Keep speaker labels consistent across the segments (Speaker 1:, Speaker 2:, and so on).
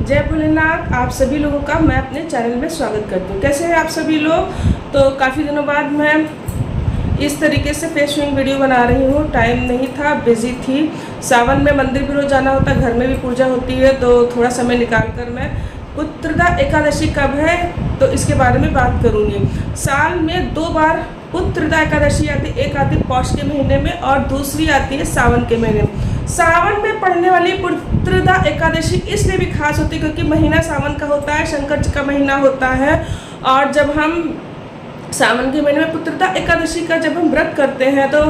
Speaker 1: जय भोलेनाथ। आप सभी लोगों का मैं अपने चैनल में स्वागत करती हूँ। कैसे हैं आप सभी लोग? तो काफ़ी दिनों बाद मैं इस तरीके से फेस शोइंग वीडियो बना रही हूँ। टाइम नहीं था, बिजी थी। सावन में मंदिर भी रोज जाना होता है, घर में भी पूजा होती है, तो थोड़ा समय निकाल कर मैं पुत्रदा एकादशी कब है तो इसके बारे में बात करूँगी। साल में 2 बार पुत्रदा एकादशी आती है, एक आती है पौष के महीने में और दूसरी आती है सावन के महीने में। सावन में पड़ने वाली पुत्रदा एकादशी इसलिए भी खास होती है क्योंकि महीना सावन का होता है, शंकर जी का महीना होता है। और जब हम सावन के महीने में पुत्रदा एकादशी का जब हम व्रत करते हैं तो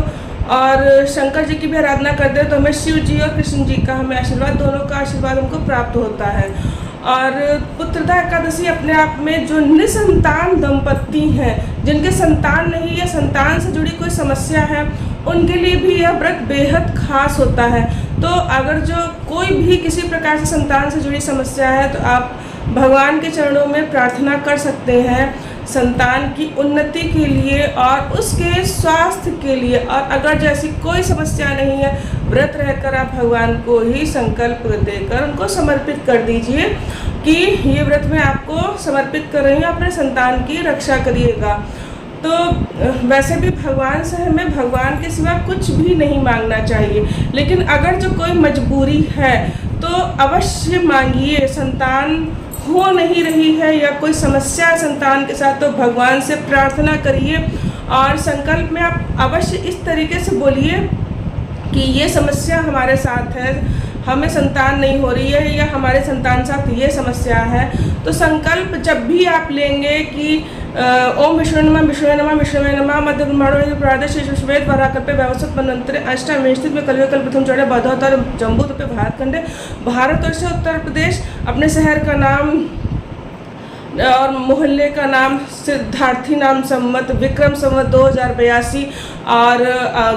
Speaker 1: और शंकर जी की भी आराधना करते हैं तो हमें शिव जी और कृष्ण जी का हमें आशीर्वाद, दोनों का आशीर्वाद हमको प्राप्त होता है। और पुत्रदा एकादशी अपने आप में जो निसंतान दंपत्ति हैं, जिनके संतान नहीं या संतान से जुड़ी कोई समस्या है, उनके लिए भी यह व्रत बेहद खास होता है। तो अगर जो कोई भी किसी प्रकार से संतान से जुड़ी समस्या है तो आप भगवान के चरणों में प्रार्थना कर सकते हैं संतान की उन्नति के लिए और उसके स्वास्थ्य के लिए। और अगर जैसी कोई समस्या नहीं है, व्रत रहकर आप भगवान को ही संकल्प देकर उनको समर्पित कर दीजिए कि ये व्रत मैं आपको समर्पित कर रही हूँ, अपने संतान की रक्षा करिएगा। तो वैसे भी भगवान से हमें भगवान के सिवा कुछ भी नहीं मांगना चाहिए, लेकिन अगर जो कोई मजबूरी है तो अवश्य मांगिए। संतान हो नहीं रही है या कोई समस्या है संतान के साथ तो भगवान से प्रार्थना करिए और संकल्प में आप अवश्य इस तरीके से बोलिए कि ये समस्या हमारे साथ है, हमें संतान नहीं हो रही है या हमारे संतान साथ ये समस्या है। तो संकल्प जब भी आप लेंगे कि ओम विष्णु नमः विष्णु नमः विष्णु नमः मध्य ब्रह्मांड प्रादेश वेद वराकल्पे व्यवस्थित मनंत्र अष्टामी स्थित में कलयुग कल्प प्रथम चौड़े बौद्धोत्तर जम्बूद्वीपे भारत खंडे भारतवर्ष से उत्तर प्रदेश। अपने शहर का नाम और मोहल्ले का नाम सिद्धार्थी नाम संवत विक्रम संवत 2082 और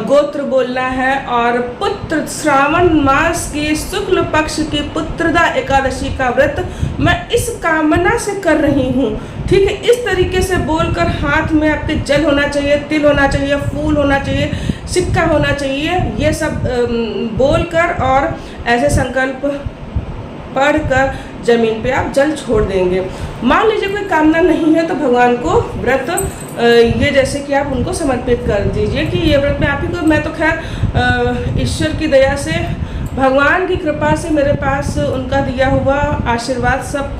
Speaker 1: गोत्र बोलना है। और पुत्र श्रावण मास की शुक्ल पक्ष की पुत्रदा एकादशी का व्रत मैं इस कामना से कर रही हूँ, ठीक है। इस तरीके से बोलकर हाथ में आपके जल होना चाहिए, तिल होना चाहिए, फूल होना चाहिए, सिक्का होना चाहिए, ये सब बोलकर और ऐसे संकल्प पढ़कर जमीन पे आप जल छोड़ देंगे। मान लीजिए कोई कामना नहीं है तो भगवान को व्रत ये जैसे कि आप उनको समर्पित कर दीजिए कि ये व्रत मैं आप ही को, मैं तो खैर ईश्वर की दया से, भगवान की कृपा से मेरे पास उनका दिया हुआ आशीर्वाद सब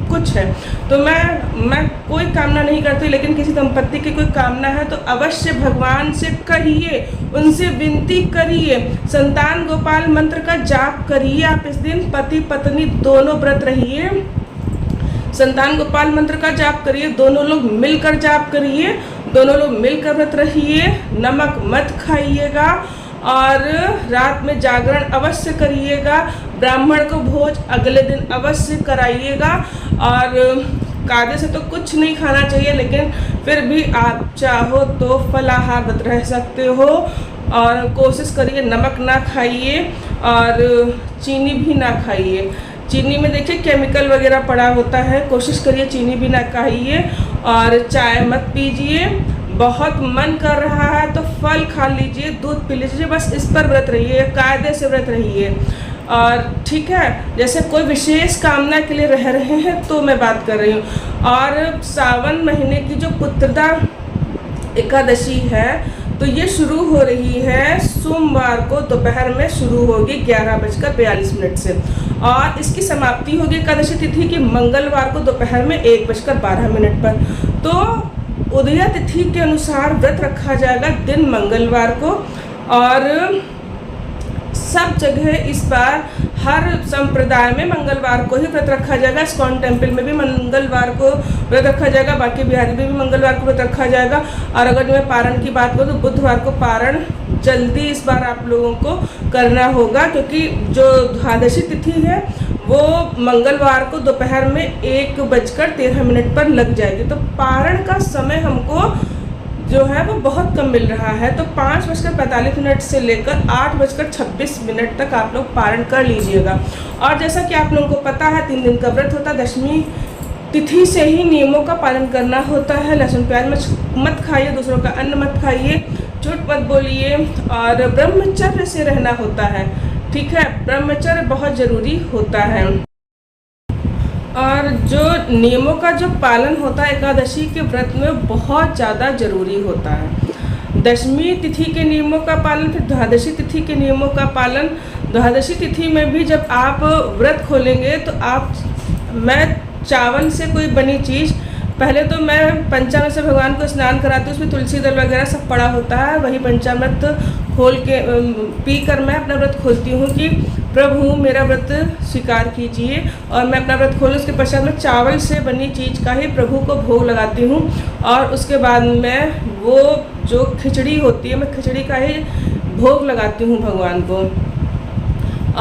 Speaker 1: कुछ है। तो मैं कोई कामना नहीं करती, लेकिन किसी दंपत्ति की कोई कामना है तो अवश्य भगवान से कहिए, उनसे विनती करिए। संतान गोपाल मंत्र का जाप करिए आप इस दिन, पति पत्नी दोनों व्रत रहिए, संतान गोपाल मंत्र का जाप करिए, दोनों लोग मिलकर जाप करिए, दोनों लोग मिलकर व्रत रहिए, नमक मत खाइएगा और रात में जागरण अवश्य करिएगा, ब्राह्मण को भोज अगले दिन अवश्य कराइएगा। और कायदे से तो कुछ नहीं खाना चाहिए, लेकिन फिर भी आप चाहो तो फलाहार व्रत रह सकते हो और कोशिश करिए नमक ना खाइए और चीनी भी ना खाइए। चीनी में देखिए केमिकल वगैरह पड़ा होता है, कोशिश करिए चीनी भी ना खाइए और चाय मत पीजिए। बहुत मन कर रहा है तो फल खा लीजिए, दूध पी लीजिए, बस इस पर व्रत रहिए, कायदे से व्रत रहिए। और ठीक है, जैसे कोई विशेष कामना के लिए रह रहे हैं तो मैं बात कर रही हूँ। और सावन महीने की जो पुत्रदा एकादशी है तो ये शुरू हो रही है सोमवार को दोपहर में शुरू होगी 11:42 से और इसकी समाप्ति होगी एकादशी तिथि की मंगलवार को दोपहर में 1:12 पर। तो उदया तिथि के अनुसार व्रत रखा जाएगा दिन मंगलवार को और सब जगह इस बार हर संप्रदाय में मंगलवार को ही व्रत रखा जाएगा। इस्कॉन टेम्पल में भी मंगलवार को व्रत रखा जाएगा, बाकी बिहारी में भी मंगलवार को व्रत रखा जाएगा। और अगर मैं पारण की बात करूँ तो बुधवार को पारण जल्दी इस बार आप लोगों को करना होगा क्योंकि जो द्वादशी तिथि है वो मंगलवार को दोपहर में 1:13 पर लग जाएगी। तो पारण का समय हमको जो है वो बहुत कम मिल रहा है, तो 5:45 से लेकर 8:26 तक आप लोग पारण कर लीजिएगा। और जैसा कि आप लोगों को पता है 3 दिन का व्रत होता है, दशमी तिथि से ही नियमों का पालन करना होता है। लहसुन प्याज मत खाइए, दूसरों का अन्न मत खाइए, झूठ मत बोलिए और ब्रह्मचर्य से रहना होता है, ठीक है। ब्रह्मचर्य बहुत ज़रूरी होता है। और जो नियमों का जो पालन होता है एकादशी के व्रत में बहुत ज़्यादा ज़रूरी होता है। दशमी तिथि के नियमों का पालन, फिर द्वादशी तिथि के नियमों का पालन। द्वादशी तिथि में भी जब आप व्रत खोलेंगे तो मैं चावल से कोई बनी चीज़, पहले तो मैं पंचामृत से भगवान को स्नान कराती हूँ, उसमें तुलसी दल वगैरह सब पड़ा होता है, वही पंचामृत खोल के पी कर मैं अपना व्रत खोलती हूँ कि प्रभु मेरा व्रत स्वीकार कीजिए। और मैं अपना व्रत खोलूँ, उसके पश्चात मैं चावल से बनी चीज़ का ही प्रभु को भोग लगाती हूँ। और उसके बाद मैं वो जो खिचड़ी होती है, मैं खिचड़ी का ही भोग लगाती हूँ भगवान को,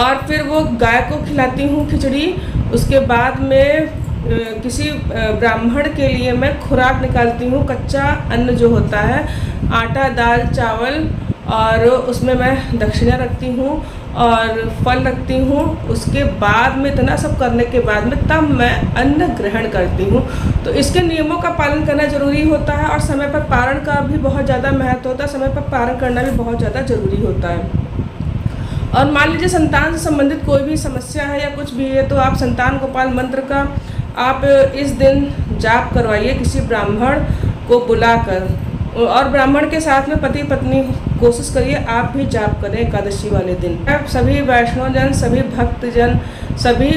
Speaker 1: और फिर वो गाय को खिलाती हूँ खिचड़ी। उसके बाद में किसी ब्राह्मण के लिए मैं खुराक निकालती हूँ, कच्चा अन्न जो होता है, आटा दाल चावल, और उसमें मैं दक्षिणा रखती हूँ और फल रखती हूँ। उसके बाद में इतना सब करने के बाद में तब मैं अन्न ग्रहण करती हूँ। तो इसके नियमों का पालन करना ज़रूरी होता है, और समय पर पारण का भी बहुत ज़्यादा महत्व होता है, समय पर पारण करना भी बहुत ज़्यादा ज़रूरी होता है। और मान लीजिए संतान से संबंधित कोई भी समस्या है या कुछ भी है, तो आप संतान गोपाल मंत्र का आप इस दिन जाप करवाइए किसी ब्राह्मण को बुलाकर, और ब्राह्मण के साथ में पति पत्नी कोशिश करिए आप भी जाप करें एकादशी वाले दिन। सभी वैष्णवजन, सभी भक्तजन, सभी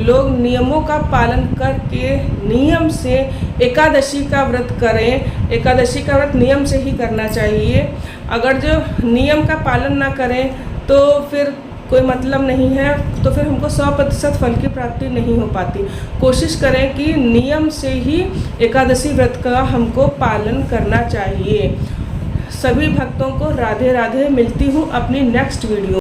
Speaker 1: लोग नियमों का पालन करके नियम से एकादशी का व्रत करें। एकादशी का व्रत नियम से ही करना चाहिए। अगर जो नियम का पालन ना करें तो फिर कोई मतलब नहीं है, तो फिर हमको 100% फल की प्राप्ति नहीं हो पाती। कोशिश करें कि नियम से ही एकादशी व्रत का हमको पालन करना चाहिए। सभी भक्तों को राधे राधे। मिलती हूँ अपनी नेक्स्ट वीडियो।